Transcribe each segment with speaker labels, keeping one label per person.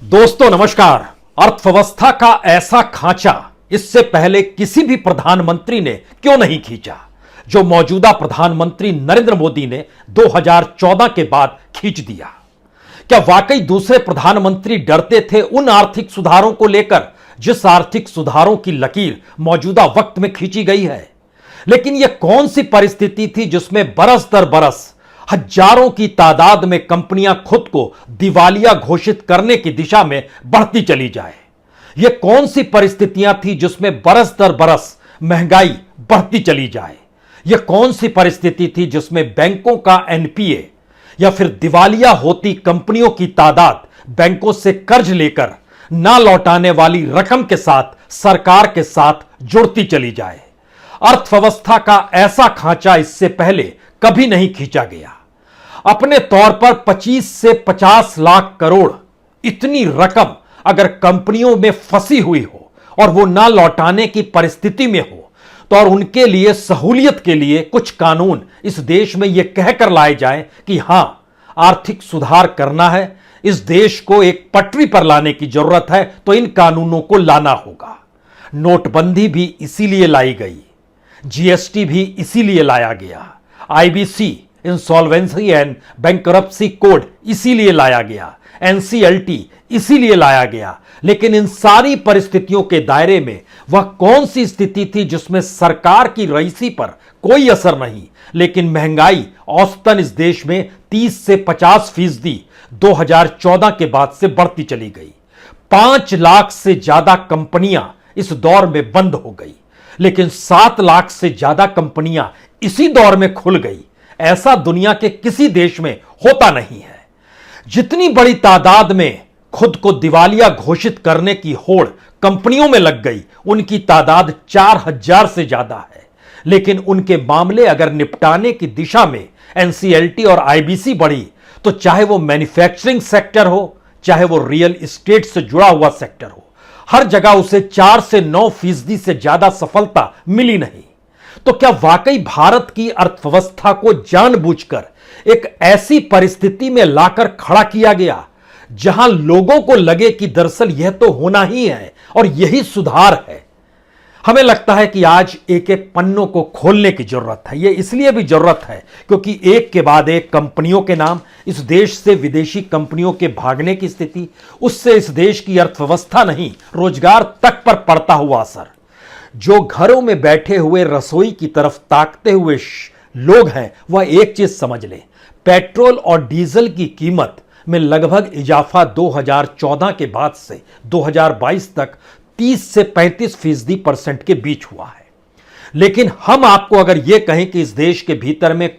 Speaker 1: दोस्तों नमस्कार। अर्थव्यवस्था का ऐसा खांचा इससे पहले किसी भी प्रधानमंत्री ने क्यों नहीं खींचा जो मौजूदा प्रधानमंत्री नरेंद्र मोदी ने 2014 के बाद खींच दिया। क्या वाकई दूसरे प्रधानमंत्री डरते थे उन आर्थिक सुधारों को लेकर जिस आर्थिक सुधारों की लकीर मौजूदा वक्त में खींची गई है? लेकिन यह कौन सी परिस्थिति थी जिसमें बरस दर बरस हजारों की तादाद में कंपनियां खुद को दिवालिया घोषित करने की दिशा में बढ़ती चली जाए? यह कौन सी परिस्थितियां थी जिसमें बरस दर बरस महंगाई बढ़ती चली जाए? यह कौन सी परिस्थिति थी जिसमें बैंकों का एनपीए या फिर दिवालिया होती कंपनियों की तादाद बैंकों से कर्ज लेकर ना लौटाने वाली रकम के साथ सरकार के साथ जुड़ती चली जाए? अर्थव्यवस्था का ऐसा खांचा इससे पहले कभी नहीं खींचा गया। अपने तौर पर 25 से 50 लाख करोड़ इतनी रकम अगर कंपनियों में फंसी हुई हो और वो ना लौटाने की परिस्थिति में हो तो और उनके लिए सहूलियत के लिए कुछ कानून इस देश में यह कहकर लाए जाएं कि हां, आर्थिक सुधार करना है, इस देश को एक पटरी पर लाने की जरूरत है, तो इन कानूनों को लाना होगा। नोटबंदी भी इसीलिए लाई गई, जीएसटी भी इसीलिए लाया गया, IBC insolvency and bankruptcy code इसीलिए लाया गया, एनसीएलटी इसीलिए लाया गया। लेकिन इन सारी परिस्थितियों के दायरे में वह कौन सी स्थिति थी जिसमें सरकार की रईसी पर कोई असर नहीं, लेकिन महंगाई औसतन इस देश में 30 से 50% 2014 के बाद से बढ़ती चली गई। 5 लाख से ज्यादा कंपनियां इस दौर में बंद हो गई, लेकिन 7 लाख से ज्यादा कंपनियां इसी दौर में खुल गई। ऐसा दुनिया के किसी देश में होता नहीं है। जितनी बड़ी तादाद में खुद को दिवालिया घोषित करने की होड़ कंपनियों में लग गई, उनकी तादाद 4000 से ज्यादा है। लेकिन उनके मामले अगर निपटाने की दिशा में एनसीएलटी और आईबीसी बढ़ी तो चाहे वो मैन्युफैक्चरिंग सेक्टर हो, चाहे वो रियल एस्टेट से जुड़ा हुआ सेक्टर हो, हर जगह उसे 4 से 9% से ज्यादा सफलता मिली नहीं। तो क्या वाकई भारत की अर्थव्यवस्था को जानबूझकर एक ऐसी परिस्थिति में लाकर खड़ा किया गया जहां लोगों को लगे कि दरअसल यह तो होना ही है और यही सुधार है? हमें लगता है कि आज एक एक पन्नों को खोलने की जरूरत है। यह इसलिए भी जरूरत है क्योंकि एक के बाद एक कंपनियों के नाम, इस देश से विदेशी कंपनियों के भागने की स्थिति, उससे इस देश की अर्थव्यवस्था नहीं रोजगार तक पर पड़ता हुआ असर। जो घरों में बैठे हुए रसोई की तरफ ताकते हुए लोग हैं वह एक चीज समझ लें, पेट्रोल और डीजल की कीमत में लगभग इजाफा 2014 के बाद से 2022 तक 30 से 35% के बीच हुआ है। लेकिन हम आपको अगर यह कहें कि इस देश के भीतर में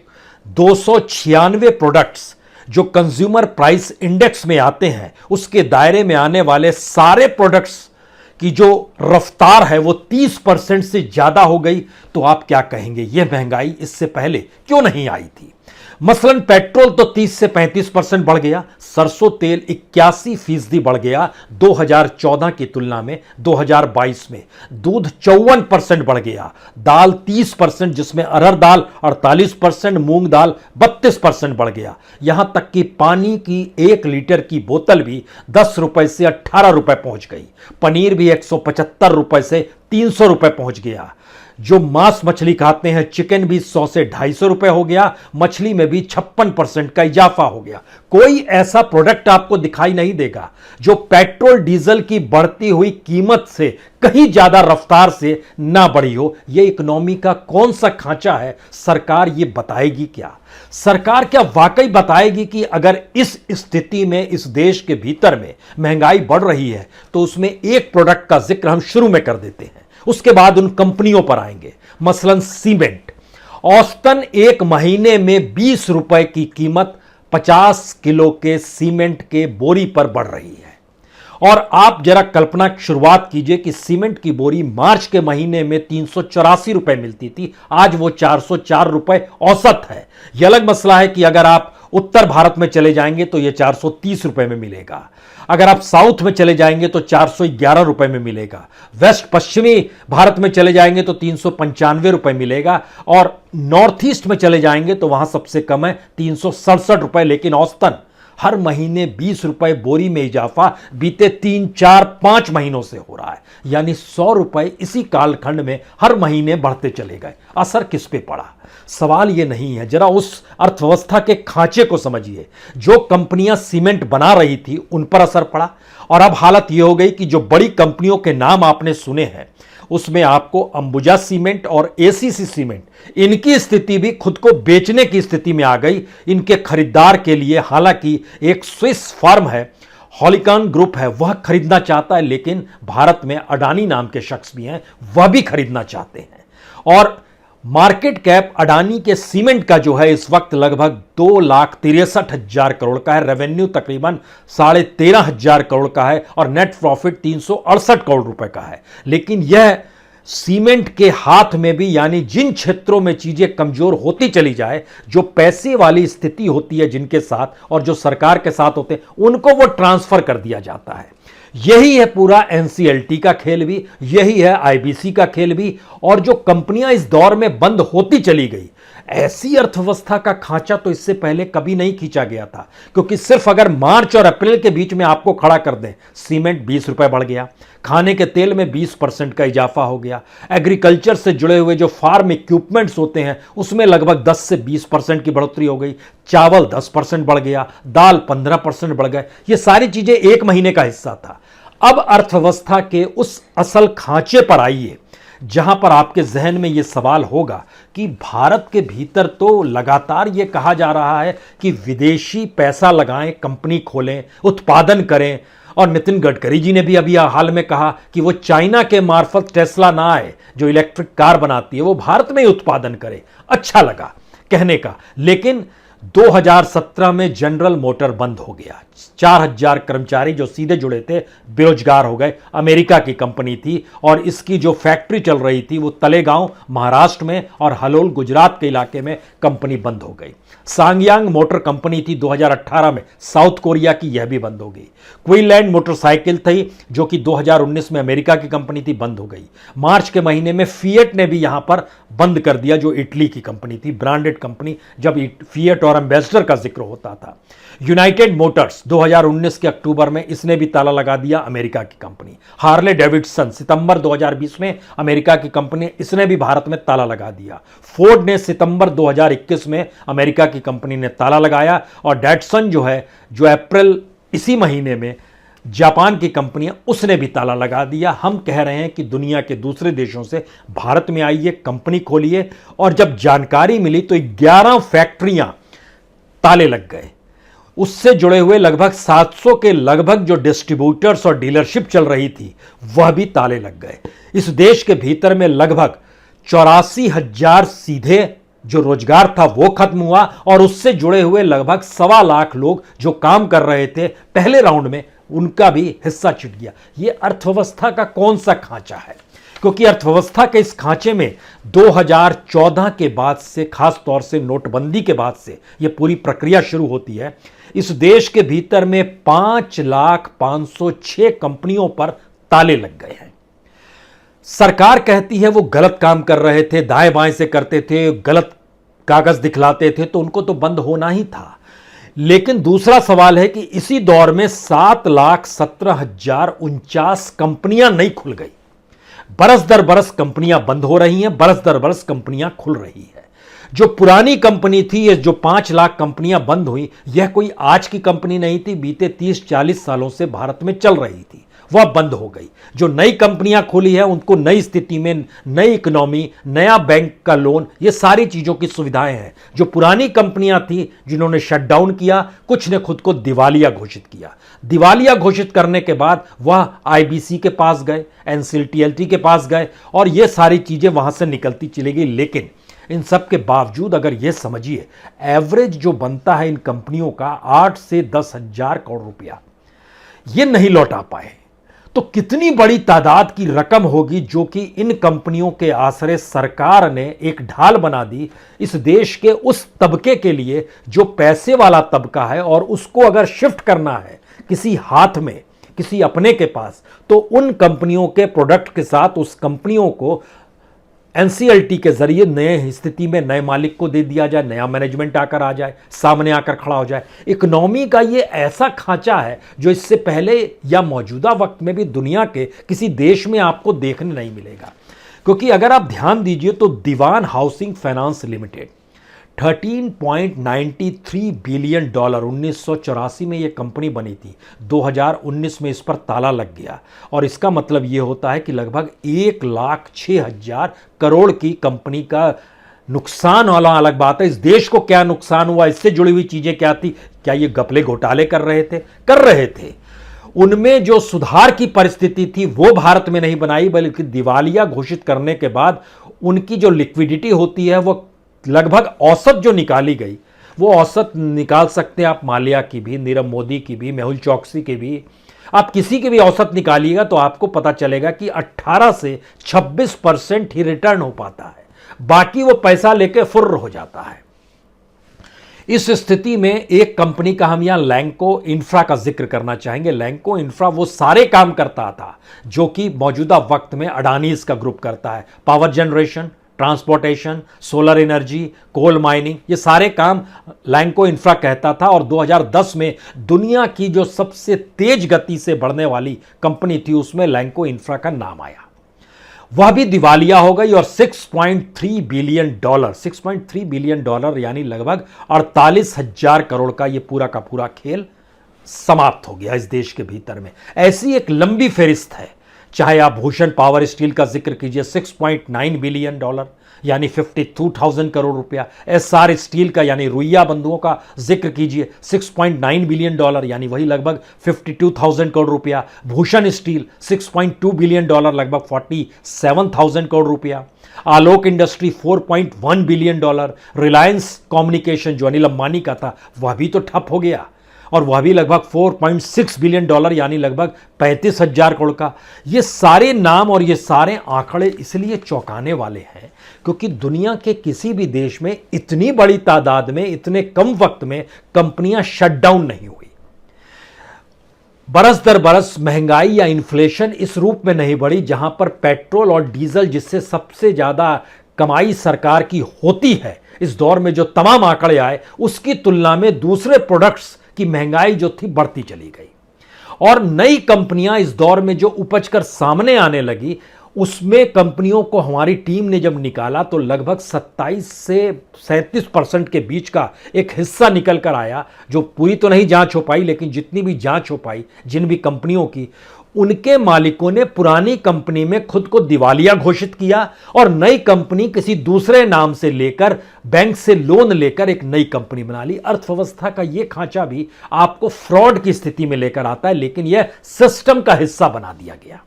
Speaker 1: 296 प्रोडक्ट्स जो कंज्यूमर प्राइस इंडेक्स में आते हैं, उसके दायरे में आने वाले सारे प्रोडक्ट्स की जो रफ्तार है वो 30% से ज्यादा हो गई, तो आप क्या कहेंगे? यह महंगाई इससे पहले क्यों नहीं आई थी? मसलन पेट्रोल तो 30 से 35% बढ़ गया, सरसों तेल 81% बढ़ गया 2014 की तुलना में 2022 में, दूध 54% बढ़ गया, दाल 30% जिसमें अरहर दाल 48%, मूंग दाल 32% बढ़ गया। यहां तक कि पानी की 1 लीटर की बोतल भी 10 रुपए से 18 रुपए पहुंच गई, पनीर भी 175 रुपए से 300 रुपए पहुंच गया। जो मांस मछली खाते हैं, चिकन भी 100 से 250 रुपए हो गया, मछली में भी 56% का इजाफा हो गया। कोई ऐसा प्रोडक्ट आपको दिखाई नहीं देगा जो पेट्रोल डीजल की बढ़ती हुई कीमत से कहीं ज्यादा रफ्तार से ना बढ़ी हो। यह इकोनॉमी का कौन सा खांचा है? सरकार यह बताएगी क्या? सरकार क्या वाकई बताएगी कि अगर इस स्थिति में इस देश के भीतर में महंगाई बढ़ रही है तो उसमें एक प्रोडक्ट का जिक्र हम शुरू में कर देते हैं, उसके बाद उन कंपनियों पर आएंगे। मसलन सीमेंट, औसतन एक महीने में 20 रुपए की कीमत 50 किलो के सीमेंट के बोरी पर बढ़ रही है। और आप जरा कल्पना की शुरुआत कीजिए कि सीमेंट की बोरी मार्च के महीने में 384 रुपए मिलती थी, आज वो 404 रुपए औसत है। यह अलग मसला है कि अगर आप उत्तर भारत में चले जाएंगे तो यह 430 रुपए में मिलेगा, अगर आप साउथ में चले जाएंगे तो 411 रुपए में मिलेगा, वेस्ट पश्चिमी भारत में चले जाएंगे तो 395 रुपए मिलेगा, और नॉर्थ ईस्ट में चले जाएंगे तो वहां सबसे कम है 367 रुपए, लेकिन औसतन हर महीने 20 रुपए बोरी में इजाफा बीते 3, 4, 5 महीनों से हो रहा है, यानी 100 रुपए इसी कालखंड में हर महीने बढ़ते चले गए। असर किस पे पड़ा? सवाल यह नहीं है, जरा उस अर्थव्यवस्था के खांचे को समझिए। जो कंपनियां सीमेंट बना रही थी उन पर असर पड़ा, और अब हालत यह हो गई कि जो बड़ी कंपनियों के नाम आपने सुने हैं उसमें आपको अंबुजा सीमेंट और एसीसी सीमेंट, इनकी स्थिति भी खुद को बेचने की स्थिति में आ गई इनके खरीदार के लिए। हालांकि एक स्विस फर्म है, हॉलिकॉन ग्रुप है, वह खरीदना चाहता है, लेकिन भारत में अडानी नाम के शख्स भी हैं, वह भी खरीदना चाहते हैं। और मार्केट कैप अडानी के सीमेंट का जो है इस वक्त लगभग 2,63,000 करोड़ का है, रेवेन्यू तकरीबन 13,500 करोड़ का है और नेट प्रॉफिट 368 करोड़ रुपए का है। लेकिन यह सीमेंट के हाथ में भी, यानी जिन क्षेत्रों में चीजें कमजोर होती चली जाए, जो पैसे वाली स्थिति होती है जिनके साथ और जो सरकार के साथ होते हैं, उनको वो ट्रांसफर कर दिया जाता है। यही है पूरा एनसीएलटी का खेल भी, यही है आईबीसी का खेल भी। और जो कंपनियां इस दौर में बंद होती चली गई, ऐसी अर्थव्यवस्था का खांचा तो इससे पहले कभी नहीं खींचा गया था। क्योंकि सिर्फ अगर मार्च और अप्रैल के बीच में आपको खड़ा कर दें, सीमेंट 20 रुपए बढ़ गया, खाने के तेल में 20% का इजाफा हो गया, एग्रीकल्चर से जुड़े हुए जो फार्म इक्विपमेंट्स होते हैं उसमें लगभग 10 से 20% की बढ़ोतरी हो गई, चावल 10% बढ़ गया, दाल 15% बढ़ गए। ये सारी चीजें एक महीने का हिस्सा था। अब अर्थव्यवस्था के उस असल खांचे पर आइए जहां पर आपके जहन में यह सवाल होगा कि भारत के भीतर तो लगातार यह कहा जा रहा है कि विदेशी पैसा लगाएं, कंपनी खोलें, उत्पादन करें। और नितिन गडकरी जी ने भी अभी हाल में कहा कि वो चाइना के मार्फत टेस्ला ना आए, जो इलेक्ट्रिक कार बनाती है, वो भारत में ही उत्पादन करे। अच्छा लगा कहने का, लेकिन 2017 में जनरल मोटर बंद हो गया। 4,000 कर्मचारी जो सीधे जुड़े थे बेरोजगार हो गए। अमेरिका की कंपनी थी और इसकी जो फैक्ट्री चल रही थी वो तलेगांव महाराष्ट्र में और हलोल गुजरात के इलाके में कंपनी बंद हो गई। सांगयांग मोटर कंपनी थी 2018 में साउथ कोरिया की, यह भी बंद हो गई। क्वीनलैंड मोटरसाइकिल थी जो कि 2019 में अमेरिका की कंपनी थी, बंद हो गई। मार्च के महीने में फिएट ने भी यहां पर बंद कर दिया, जो इटली की कंपनी थी, ब्रांडेड कंपनी, जब फिएट और एम्बेसडर का जिक्र होता था। यूनाइटेड मोटर्स 2019 के अक्टूबर में इसने भी ताला लगा दिया, अमेरिका की कंपनी। हार्ले डेविडसन सितंबर 2020 में अमेरिका की कंपनी, इसने भी भारत में ताला लगा दिया। फोर्ड ने सितंबर 2021 में अमेरिका की कंपनी ने ताला लगाया और डैटसन जो है, जो अप्रैल इसी महीने में जापान की कंपनियां, उसने भी ताला लगा दिया। हम कह रहे हैं कि दुनिया के दूसरे देशों से भारत में आइए, कंपनी खोलिए। और जब जानकारी मिली तो 11 फैक्ट्रियां ताले लग गए। उससे जुड़े हुए लगभग 700 के लगभग जो डिस्ट्रीब्यूटर्स और डीलरशिप चल रही थी वह भी ताले लग गए। इस देश के भीतर में लगभग 84,000 सीधे जो रोजगार था वो खत्म हुआ और उससे जुड़े हुए लगभग 1.25 लाख लोग जो काम कर रहे थे पहले राउंड में, उनका भी हिस्सा छिट गया। यह अर्थव्यवस्था का कौन सा खांचा है? क्योंकि अर्थव्यवस्था के इस खांचे में 2014 के बाद से, खास तौर से नोटबंदी के बाद से यह पूरी प्रक्रिया शुरू होती है। इस देश के भीतर में 5,506 कंपनियों पर ताले लग गए हैं। सरकार कहती है वो गलत काम कर रहे थे, दाएं बाएं से करते थे, गलत कागज दिखलाते थे, तो उनको तो बंद होना ही था। लेकिन दूसरा सवाल है कि इसी दौर में 7,17,049 कंपनियां नहीं खुल गई। बरस दर बरस कंपनियां बंद हो रही हैं, बरस दर बरस कंपनियां खुल रही है। जो पुरानी कंपनी थी, ये जो 5 लाख कंपनियां बंद हुई, यह कोई आज की कंपनी नहीं थी, बीते 30-40 सालों से भारत में चल रही थी, वह बंद हो गई। जो नई कंपनियां खुली है उनको नई स्थिति में नई इकोनॉमी, नया बैंक का लोन, ये सारी चीजों की सुविधाएं हैं। जो पुरानी कंपनियां थी जिन्होंने शटडाउन किया, कुछ ने खुद को दिवालिया घोषित किया। दिवालिया घोषित करने के बाद वह आईबीसी के पास गए, एनसीएलटी के पास गए और ये सारी चीजें वहां से निकलती चली गई। लेकिन इन सब के बावजूद अगर ये समझिए, एवरेज जो बनता है इन कंपनियों का 8 से 10,000 करोड़ रुपया, ये नहीं लौटा पाए, तो कितनी बड़ी तादाद की रकम होगी जो कि इन कंपनियों के आसरे सरकार ने एक ढाल बना दी इस देश के उस तबके के लिए जो पैसे वाला तबका है, और उसको अगर शिफ्ट करना है किसी हाथ में, किसी अपने के पास, तो उन कंपनियों के प्रोडक्ट के साथ उस कंपनियों को एनसीएलटी के जरिए नए स्थिति में नए मालिक को दे दिया जाए, नया मैनेजमेंट आकर आ जाए, सामने आकर खड़ा हो जाए। इकोनॉमी का ये ऐसा खांचा है जो इससे पहले या मौजूदा वक्त में भी दुनिया के किसी देश में आपको देखने नहीं मिलेगा। क्योंकि अगर आप ध्यान दीजिए तो Dewan housing finance limited 13.93 billion dollar 1984 में यह कंपनी बनी थी। 2019 में इस पर ताला लग गया और इसका मतलब यह होता है कि लगभग 1,06,000 करोड़ की कंपनी का नुकसान वाला अलग बात है। इस देश को क्या नुकसान हुआ, इससे जुड़ी हुई चीजें क्या थी, क्या ये घपले घोटाले कर रहे थे। उनमें जो सुधार की परिस्थिति थी वो भारत में नहीं बनाई, बल्कि दिवालिया घोषित करने के बाद उनकी जो लिक्विडिटी होती है वो लगभग औसत जो निकाली गई, वो औसत निकाल सकते हैं आप माल्या की भी, नीरव मोदी की भी, मेहुल चौकसी की भी, आप किसी की भी औसत निकालिएगा तो आपको पता चलेगा कि 18 से 26% ही रिटर्न हो पाता है, बाकी वो पैसा लेके फुर्र हो जाता है। इस स्थिति में एक कंपनी का हम यहां लैंको इंफ्रा का जिक्र करना चाहेंगे। लैंको इंफ्रा वो सारे काम करता था जो कि मौजूदा वक्त में अडानी इसका ग्रुप करता है। Power generation, transportation, solar energy, coal mining, ये सारे काम लैंको इंफ्रा कहता था। और 2010 में दुनिया की जो सबसे तेज गति से बढ़ने वाली कंपनी थी उसमें लैंको इंफ्रा का नाम आया। वह भी दिवालिया हो गई और 6.3 बिलियन डॉलर यानी लगभग 48,000 करोड़ का ये पूरा का पूरा खेल समाप्त हो गया इस देश के भीतर में। ऐसी एक लंबी फहरिस्त है। चाहे आप भूषण पावर स्टील का जिक्र कीजिए, 6.9 बिलियन डॉलर यानी 52,000 करोड़ रुपया। एसआर स्टील का यानी रुइया बंधुओं का जिक्र कीजिए, 6.9 बिलियन डॉलर यानी वही लगभग 52,000 करोड़ रुपया। भूषण स्टील 6.2 बिलियन डॉलर लगभग 47,000 करोड़ रुपया। Alok industry 4.1 billion dollar. Reliance communication जो अनिल अंबानी का था वह भी तो ठप हो गया और वह भी लगभग 4.6 बिलियन डॉलर यानी लगभग 35,000 करोड़ का। ये सारे नाम और ये सारे आंकड़े इसलिए चौंकाने वाले हैं क्योंकि दुनिया के किसी भी देश में इतनी बड़ी तादाद में इतने कम वक्त में कंपनियां शटडाउन नहीं हुई। बरस दर बरस महंगाई या इन्फ्लेशन इस रूप में नहीं बढ़ी जहां पर पेट्रोल और डीजल जिससे सबसे ज्यादा कमाई सरकार की होती है, इस दौर में जो तमाम आंकड़े आए उसकी तुलना में दूसरे प्रोडक्ट्स की महंगाई जो थी बढ़ती चली गई। और नई कंपनियां इस दौर में जो उपज कर सामने आने लगी उसमें कंपनियों को हमारी टीम ने जब निकाला तो लगभग 27 से 37% के बीच का एक हिस्सा निकल कर आया, जो पूरी तो नहीं जांच हो पाई लेकिन जितनी भी जांच हो पाई जिन भी कंपनियों की, उनके मालिकों ने पुरानी कंपनी में खुद को दिवालिया घोषित किया और नई कंपनी किसी दूसरे नाम से लेकर बैंक से लोन लेकर एक नई कंपनी बना ली। अर्थव्यवस्था का यह खांचा भी आपको फ्रॉड की स्थिति में लेकर आता है, लेकिन यह सिस्टम का हिस्सा बना दिया गया।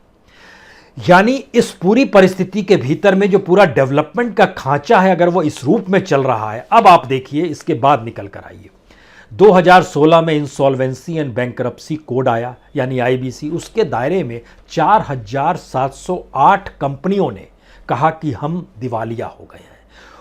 Speaker 1: यानी इस पूरी परिस्थिति के भीतर में जो पूरा डेवलपमेंट का खांचा है, अगर वो इस रूप में चल रहा है, अब आप देखिए इसके बाद निकल कर आइए। 2016 में इंसॉल्वेंसी एंड बैंकरप्सी कोड आया यानी आईबीसी। उसके दायरे में 4,708 कंपनियों ने कहा कि हम दिवालिया हो गए हैं।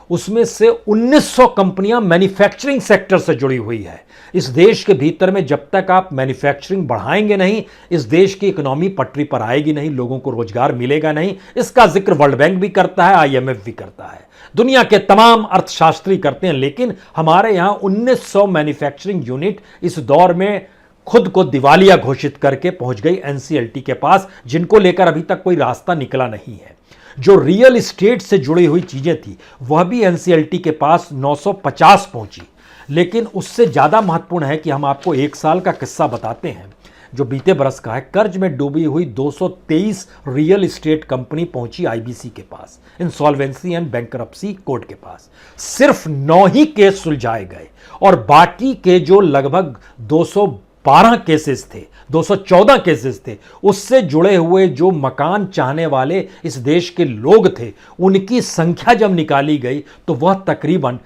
Speaker 1: उसमें से 1900 कंपनियां मैन्युफैक्चरिंग सेक्टर से जुड़ी हुई है। इस देश के भीतर में जब तक आप मैन्युफैक्चरिंग बढ़ाएंगे नहीं, इस देश की इकोनॉमी पटरी पर आएगी नहीं, लोगों को रोजगार मिलेगा नहीं। इसका जिक्र वर्ल्ड बैंक भी करता है, आईएमएफ भी करता है, दुनिया के तमाम अर्थशास्त्री करते हैं। लेकिन हमारे यहां 1900 मैन्युफैक्चरिंग यूनिट इस दौर में खुद को दिवालिया घोषित करके पहुंच गई एनसीएलटी के पास, जिनको लेकर अभी तक कोई रास्ता निकला नहीं है। जो रियल एस्टेट से जुड़ी हुई चीजें थी वह भी एनसीएलटी के पास 950 पहुंची। लेकिन उससे ज्यादा महत्वपूर्ण है कि हम आपको एक साल का किस्सा बताते हैं जो बीते बरस का है। कर्ज में डूबी हुई 223 रियल एस्टेट कंपनी पहुंची आईबीसी के पास, इंसॉल्वेंसी एंड बैंकरप्सी कोर्ट के पास। सिर्फ 9 ही केस सुलझाए गए और बाकी के जो लगभग 212 केसेस थे, 214 केसेस थे, उससे जुड़े हुए जो मकान चाहने वाले इस देश के लोग थे, उनकी संख्या जब निकाली गई तो वह तकरीबन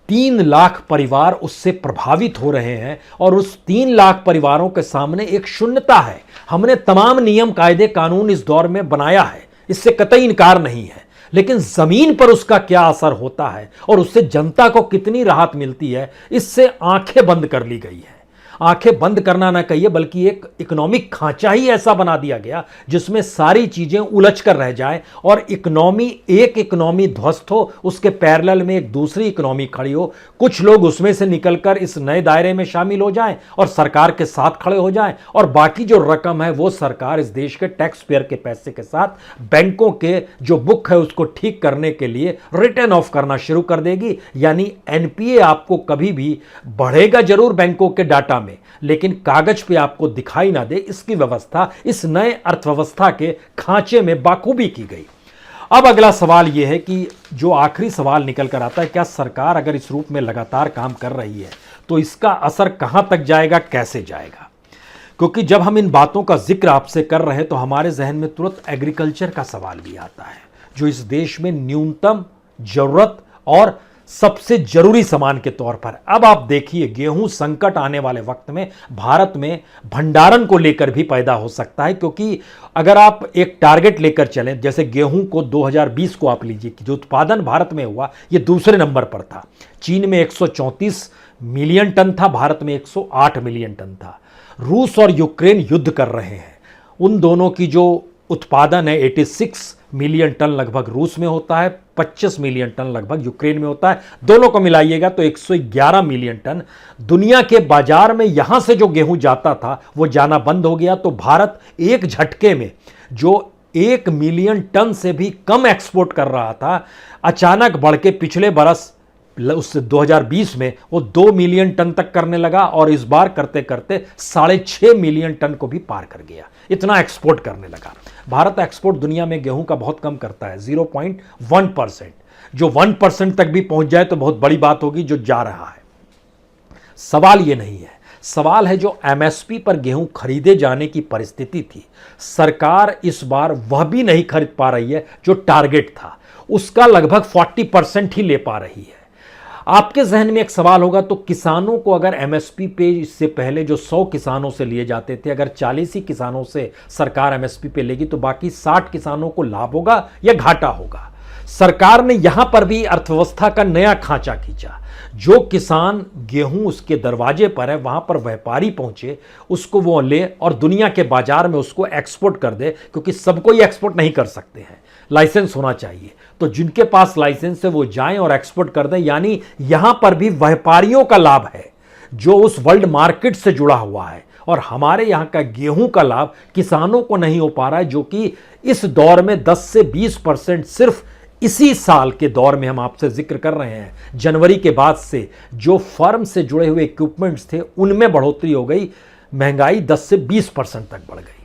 Speaker 1: 3 लाख परिवार उससे प्रभावित हो रहे हैं। और उस 3 लाख परिवारों के सामने एक शून्यता है। हमने तमाम नियम कायदे कानून इस दौर में बनाया है, इससे कतई इनकार नहीं है, लेकिन जमीन पर उसका क्या असर होता है और उससे जनता को कितनी राहत मिलती है, इससे आंखें बंद कर ली गई है। आंखें बंद करना ना कहिए, बल्कि एक इकोनॉमिक खांचा ही ऐसा बना दिया गया जिसमें सारी चीजें उलझ कर रह जाएं और एक इकोनॉमी ध्वस्त हो, उसके पैरेलल में एक दूसरी इकोनॉमी खड़ी हो, कुछ लोग उसमें से निकलकर इस नए दायरे में शामिल हो जाएं और सरकार के साथ खड़े हो जाएं, और बाकी जो रकम है वो सरकार इस देश के टैक्स पेयर के पैसे के साथ बैंकों के जो बुक है उसको ठीक करने के लिए रिटर्न ऑफ करना शुरू कर देगी। यानी एनपीए आपको कभी भी बढ़ेगा जरूर बैंकों के डाटा में, लेकिन कागज पे आपको दिखाई ना दे, इसकी व्यवस्था इस नए अर्थव्यवस्था के खांचे में बाखूबी की गई। अब अगला सवाल यह है कि जो आखिरी सवाल निकल कर आता है, क्या सरकार अगर इस रूप में लगातार काम कर रही है तो इसका असर कहां तक जाएगा, कैसे जाएगा? क्योंकि जब हम इन बातों का जिक्र आपसे कर रहे हैं तो हमारे जहन में तुरंत एग्रीकल्चर का सवाल भी आता है, जो इस देश में न्यूनतम जरूरत और सबसे जरूरी सामान के तौर पर। अब आप देखिए, गेहूं संकट आने वाले वक्त में भारत में भंडारण को लेकर भी पैदा हो सकता है, क्योंकि अगर आप एक टारगेट लेकर चलें, जैसे गेहूं को 2020 को आप लीजिए कि जो उत्पादन भारत में हुआ ये दूसरे नंबर पर था। चीन में 134 मिलियन टन था, भारत में 108 मिलियन टन था। रूस और यूक्रेन युद्ध कर रहे हैं, उन दोनों की जो उत्पादन है 86 मिलियन टन लगभग रूस में होता है, 25 मिलियन टन लगभग यूक्रेन में होता है। दोनों को मिलाइएगा तो 111 मिलियन टन। दुनिया के बाजार में यहां से जो गेहूं जाता था वो जाना बंद हो गया, तो भारत एक झटके में जो 1 मिलियन टन से भी कम एक्सपोर्ट कर रहा था, अचानक बढ़ के पिछले बरस उससे 2020 में वो 2 मिलियन टन तक करने लगा, और इस बार करते करते 6.5 मिलियन टन को भी पार कर गया। इतना एक्सपोर्ट करने लगा। भारत एक्सपोर्ट दुनिया में गेहूं का बहुत कम करता है, 0.1%। जो 1% तक भी पहुंच जाए तो बहुत बड़ी बात होगी, जो जा रहा है। सवाल ये नहीं है, सवाल है जो एमएसपी पर गेहूं खरीदे जाने की परिस्थिति थी, सरकार इस बार वह भी नहीं खरीद पा रही है जो टारगेट था, उसका लगभग 40% ही ले पा रही है। आपके जहन में एक सवाल होगा, तो किसानों को अगर एमएसपी पे इससे पहले जो 100 किसानों से लिए जाते थे, अगर 40 ही किसानों से सरकार एमएसपी पे लेगी तो बाकी 60 किसानों को लाभ होगा या घाटा होगा? सरकार ने यहां पर भी अर्थव्यवस्था का नया खांचा खींचा। जो किसान गेहूं उसके दरवाजे पर है, वहां पर व्यापारी पहुंचे, उसको वो ले और दुनिया के बाजार में उसको एक्सपोर्ट कर दे, क्योंकि सबको ही एक्सपोर्ट नहीं कर सकते हैं, लाइसेंस होना चाहिए। तो जिनके पास लाइसेंस है वो जाएं और एक्सपोर्ट कर दें। यानी यहां पर भी व्यापारियों का लाभ है जो उस वर्ल्ड मार्केट से जुड़ा हुआ है, और हमारे यहां का गेहूं का लाभ किसानों को नहीं हो पा रहा है, जो कि इस दौर में 10 से 20% सिर्फ इसी साल के दौर में हम आपसे जिक्र कर रहे हैं, जनवरी के बाद से जो फर्म से जुड़े हुए इक्विपमेंट्स थे उनमें बढ़ोतरी हो गई, महंगाई 10 से 20% तक बढ़ गई।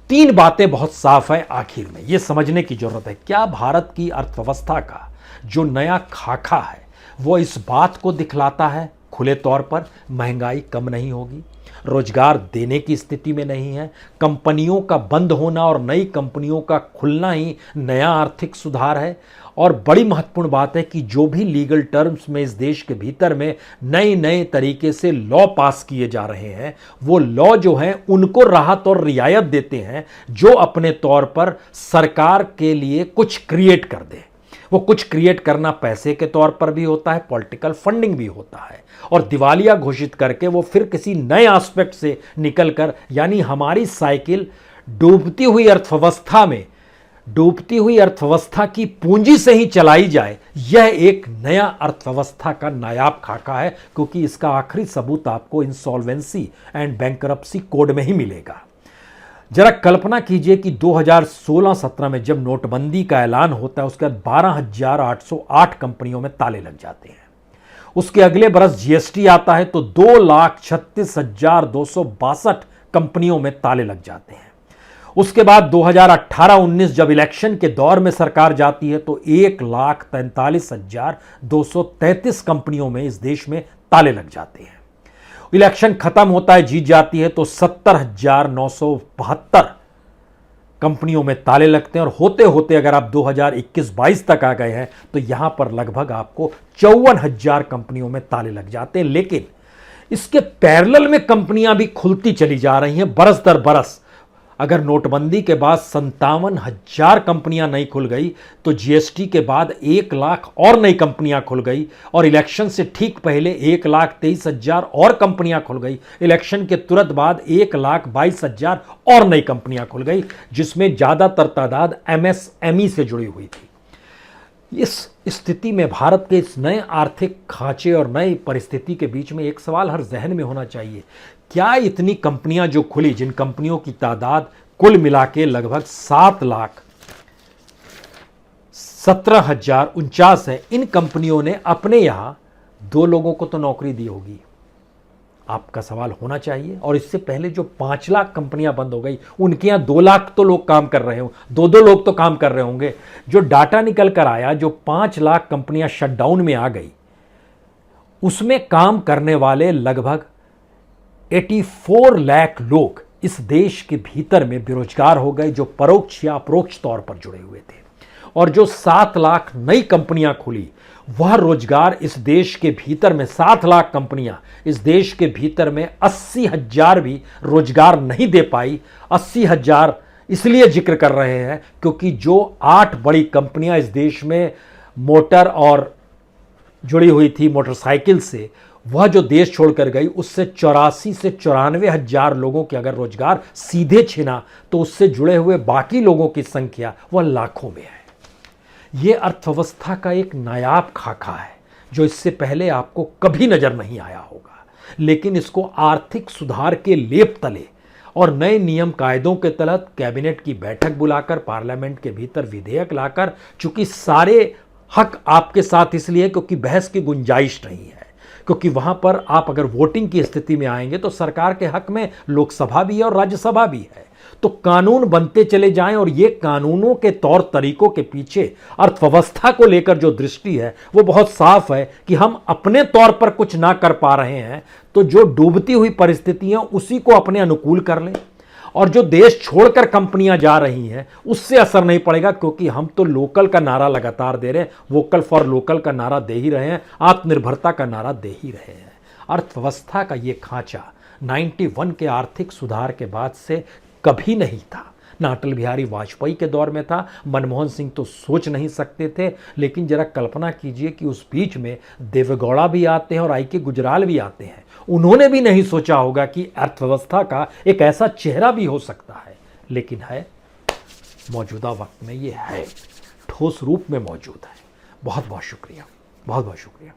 Speaker 1: 3 बातें बहुत साफ है आखिर में, यह समझने की जरूरत है, क्या भारत की अर्थव्यवस्था का जो नया खाका है वो इस बात को दिखलाता है खुले तौर पर महंगाई कम नहीं होगी, रोजगार देने की स्थिति में नहीं है, कंपनियों का बंद होना और नई कंपनियों का खुलना ही नया आर्थिक सुधार है। और बड़ी महत्वपूर्ण बात है कि जो भी लीगल टर्म्स में इस देश के भीतर में नए नए तरीके से लॉ पास किए जा रहे हैं, वो लॉ जो हैं उनको राहत और रियायत देते हैं, जो अपने तौर पर सरकार के लिए कुछ क्रिएट कर दे। वो कुछ क्रिएट करना पैसे के तौर पर भी होता है, पॉलिटिकल फंडिंग भी होता है, और दिवालिया घोषित करके वो फिर किसी नए एस्पेक्ट से निकलकर, यानी हमारी साइकिल डूबती हुई अर्थव्यवस्था में, डूबती हुई अर्थव्यवस्था की पूंजी से ही चलाई जाए, यह एक नया अर्थव्यवस्था का नायाब खाका है, क्योंकि इसका आखिरी सबूत आपको इंसॉल्वेंसी एंड बैंकरप्सी कोड में ही मिलेगा। जरा कल्पना कीजिए कि 2016-17 में जब नोटबंदी का ऐलान होता है, उसके बाद 12,808 कंपनियों में ताले लग जाते हैं। उसके अगले बरस जीएसटी आता है तो 2,36,262 कंपनियों में ताले लग जाते हैं। उसके बाद 2018-19 जब इलेक्शन के दौर में सरकार जाती है तो 1,43,233 कंपनियों में इस देश में ताले लग जाते हैं। इलेक्शन खत्म होता है, जीत जाती है तो 70,972 कंपनियों में ताले लगते हैं, और होते होते अगर आप 2021-22 तक आ गए हैं तो यहां पर लगभग आपको 54,000 कंपनियों में ताले लग जाते हैं। लेकिन इसके पैरेलल में कंपनियां भी खुलती चली जा रही हैं बरस दर बरस। अगर नोटबंदी के बाद 57,000 कंपनियां नहीं खुल गई तो जीएसटी के बाद 1 लाख और नई कंपनियां खुल गई और इलेक्शन से ठीक पहले 1,23,000 और कंपनियां खुल गई। इलेक्शन के तुरंत बाद 1,22,000 और नई कंपनियां खुल गई, जिसमें ज्यादातर तादाद एमएसएमई से जुड़ी हुई थी। इस स्थिति में भारत के इस नए आर्थिक खांचे और नई परिस्थिति के बीच में एक सवाल हर जहन में होना चाहिए, क्या इतनी कंपनियां जो खुली, जिन कंपनियों की तादाद कुल मिला के लगभग 7,17,049 है, इन कंपनियों ने अपने यहां 2 लोगों को तो नौकरी दी होगी? आपका सवाल होना चाहिए। और इससे पहले जो 5 लाख कंपनियां बंद हो गई, उनके यहां 2 लाख तो लोग काम कर रहे होंगे, 2 लोग तो काम कर रहे होंगे। जो डाटा निकल कर आया, जो 5 लाख कंपनियां शटडाउन में आ गई, उसमें काम करने वाले लगभग 84 लाख लोग इस देश के भीतर में बेरोजगार हो गए, जो परोक्ष या अपरोक्ष तौर पर जुड़े हुए थे। और जो 7 लाख नई कंपनियां खुली, वह रोजगार इस देश के भीतर में 7 लाख कंपनियां इस देश के भीतर में 80,000 भी रोजगार नहीं दे पाई। 80,000 इसलिए जिक्र कर रहे हैं क्योंकि जो 8 बड़ी कंपनियां इस देश में मोटर और जुड़ी हुई थी मोटरसाइकिल से, वह जो देश छोड़कर गई, उससे 84 से 94,000 लोगों के अगर रोजगार सीधे छिना तो उससे जुड़े हुए बाकी लोगों की संख्या वह लाखों में है। यह अर्थव्यवस्था का एक नायाब खाका है जो इससे पहले आपको कभी नजर नहीं आया होगा, लेकिन इसको आर्थिक सुधार के लेप तले और नए नियम कायदों के तहत कैबिनेट की बैठक बुलाकर पार्लियामेंट के भीतर विधेयक लाकर, चूंकि सारे हक आपके साथ इसलिए क्योंकि बहस की गुंजाइश नहीं है, क्योंकि वहां पर आप अगर वोटिंग की स्थिति में आएंगे तो सरकार के हक में लोकसभा भी है और राज्यसभा भी है, तो कानून बनते चले जाएं। और ये कानूनों के तौर तरीकों के पीछे अर्थव्यवस्था को लेकर जो दृष्टि है वो बहुत साफ है कि हम अपने तौर पर कुछ ना कर पा रहे हैं तो जो डूबती हुई परिस्थितियां उसी को अपने अनुकूल कर लें, और जो देश छोड़कर कंपनियां जा रही हैं उससे असर नहीं पड़ेगा, क्योंकि हम तो लोकल का नारा लगातार दे रहे हैं, वोकल फॉर लोकल का नारा दे ही रहे हैं, आत्मनिर्भरता का नारा दे ही रहे हैं। अर्थव्यवस्था का ये खांचा 91 के आर्थिक सुधार के बाद से कभी नहीं था, ना अटल बिहारी वाजपेयी के दौर में था, मनमोहन सिंह तो सोच नहीं सकते थे। लेकिन जरा कल्पना कीजिए कि उस बीच में देवेगौड़ा भी आते हैं और आई के गुजराल भी आते हैं, उन्होंने भी नहीं सोचा होगा कि अर्थव्यवस्था का एक ऐसा चेहरा भी हो सकता है, लेकिन है, मौजूदा वक्त में ये है, ठोस रूप में मौजूद है। बहुत बहुत शुक्रिया, बहुत बहुत शुक्रिया।